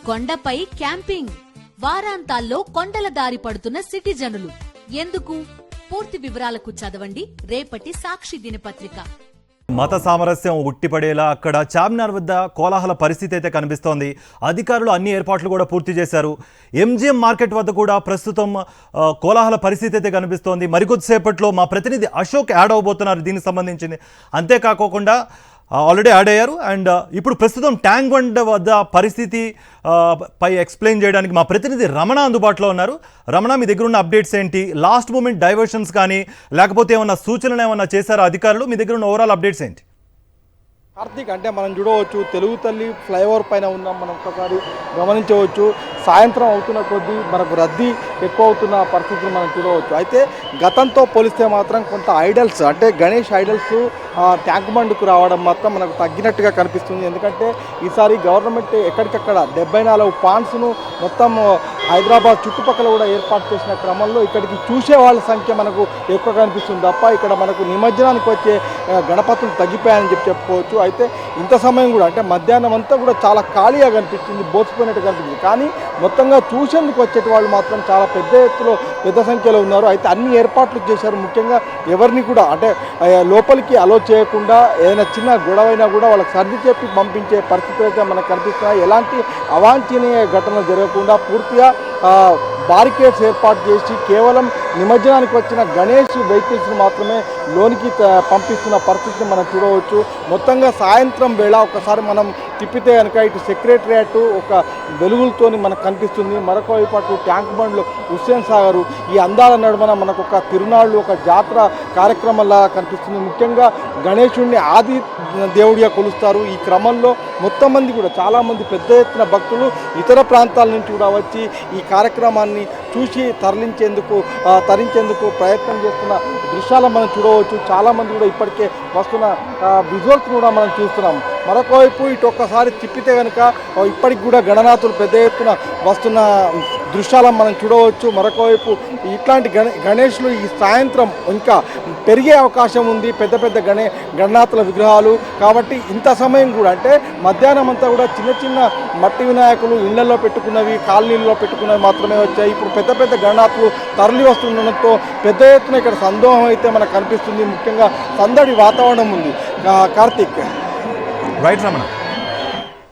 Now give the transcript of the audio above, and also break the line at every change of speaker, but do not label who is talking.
కొండపై క్యాంపింగ్, వారాంతాల్లో కొండల దారి పడుతున్న సిటిజనులు ఎందుకు? పూర్తి వివరాలకు చదవండి రేపటి సాక్షి దినపత్రిక.
మత సామరస్యం ఉట్టిపడేలా అక్కడ చార్మినార్ వద్ద కోలాహల పరిస్థితి అయితే కనిపిస్తోంది. అధికారులు అన్ని ఏర్పాట్లు కూడా పూర్తి చేశారు. ఎంజిఎం మార్కెట్ వద్ద కూడా ప్రస్తుతం కోలాహల పరిస్థితి అయితే కనిపిస్తోంది. మరికొద్దిసేపట్లో మా ప్రతినిధి అశోక్ యాడ్ అవబోతున్నారు దీనికి సంబంధించింది. అంతేకాకుండా ఆల్రెడీ యాడ్ అయ్యారు. అండ్ ఇప్పుడు ప్రస్తుతం ట్యాంక్ బండ్ వద్ద పరిస్థితి పై ఎక్స్ప్లెయిన్ చేయడానికి మా ప్రతినిధి రమణ అందుబాటులో ఉన్నారు. రమణ, మీ దగ్గర ఉన్న అప్డేట్స్ ఏంటి? లాస్ట్ మూమెంట్ డైవర్షన్స్ కానీ లేకపోతే ఏమన్నా సూచనలు ఏమన్నా చేశారా అధికారులు? మీ దగ్గర ఉన్న ఓవరాల్ అప్డేట్స్ ఏంటి?
కార్తీక్, అంటే మనం చూడవచ్చు తెలుగు తల్లి ఫ్లైఓవర్ పైన ఉన్నాం. మనం ఒక్కసారి గమనించవచ్చు, సాయంత్రం అవుతున్న కొద్దీ మనకు రద్దీ ఎక్కువ అవుతున్న పరిస్థితిని మనం చూడవచ్చు. అయితే గతంతో పోలిస్తే మాత్రం కొంత ఐడల్స్, అంటే గణేష్ ఐడల్స్ ట్యాంక్ బండ్కు రావడం మాత్రం మనకు తగ్గినట్టుగా కనిపిస్తుంది. ఎందుకంటే ఈసారి గవర్నమెంట్ ఎక్కడికక్కడ 74 పాండ్స్ను మొత్తం హైదరాబాద్ చుట్టుపక్కల కూడా ఏర్పాటు చేసిన క్రమంలో ఇక్కడికి చూసే వాళ్ళ సంఖ్య మనకు ఎక్కువ కనిపిస్తుంది తప్ప ఇక్కడ మనకు నిమజ్జనానికి వచ్చే గణపతులు తగ్గిపోయాయని చెప్పుకోవచ్చు. అయితే ఇంత సమయం కూడా, అంటే మధ్యాహ్నం అంతా కూడా చాలా ఖాళీగా కనిపించింది, బోసిపోయినట్టు కనిపించింది. కానీ మొత్తంగా చూసేందుకు వచ్చేటి వాళ్ళు మాత్రం చాలా పెద్ద సంఖ్యలో ఉన్నారు. అయితే అన్ని ఏర్పాట్లు చేశారు. ముఖ్యంగా ఎవరిని కూడా, అంటే లోపలికి అలో చేయకుండా ఏదైనా చిన్న గొడవైనా కూడా వాళ్ళకి సర్ది చెప్పి పంపించే పరిస్థితులు అయితే మనకు కనిపిస్తున్నాయి. ఎలాంటి అవాంఛనీయ ఘటనలు జరగకుండా పూర్తిగా బారికేడ్స్ ఏర్పాటు చేసి కేవలం నిమజ్జనానికి వచ్చిన గణేష్ వెహికల్స్ని మాత్రమే లోనికి పంపిస్తున్న పరిస్థితిని మనం చూడవచ్చు. మొత్తంగా సాయంత్రం వేళ ఒకసారి మనం తిప్పితే కనుక ఇటు సెక్రటరియట్ ఒక వెలుగులతోని మనకు కనిపిస్తుంది. మరొక వైపు అటు ట్యాంక్ బండ్లు, హుస్సేన్ సాగరు, ఈ అందాల నడుమన మనకు ఒక తిరునాళ్ళు, ఒక జాతర కార్యక్రమంలా కనిపిస్తుంది. ముఖ్యంగా గణేశుడిని ఆది దేవుడిగా కొలుస్తారు. ఈ క్రమంలో మొత్తం మంది కూడా చాలామంది పెద్ద ఎత్తున భక్తులు ఇతర ప్రాంతాల నుంచి కూడా వచ్చి ఈ కార్యక్రమాన్ని చూసి తరించేందుకు ప్రయత్నం చేస్తున్న దృశ్యాలను మనం చూడవచ్చు. చాలామంది కూడా ఇప్పటికే వస్తున్న విజువల్స్ కూడా మనం చూస్తున్నాం. మరొక వైపు ఇటు ఒక్కసారి తిప్పితే కనుక ఇప్పటికి కూడా గణనాథులు పెద్ద ఎత్తున వస్తున్న దృశ్యాలను మనం చూడవచ్చు. మరొక వైపు ఇట్లాంటి గణేష్లు ఈ సాయంత్రం ఇంకా పెరిగే అవకాశం ఉంది, పెద్ద గణనాథుల విగ్రహాలు. కాబట్టి ఇంత సమయం కూడా, అంటే మధ్యాహ్నం అంతా కూడా చిన్న మట్టి వినాయకులు ఇళ్లలో పెట్టుకున్నవి, కాలనీల్లో పెట్టుకున్నవి మాత్రమే వచ్చాయి. ఇప్పుడు పెద్ద గణనాథులు తరలి వస్తుండడంతో పెద్ద ఎత్తున ఇక్కడ సందోహం అయితే మనకు కనిపిస్తుంది. ముఖ్యంగా సందడి వాతావరణం ఉంది. కార్తీక్.
రైట్ రమణ.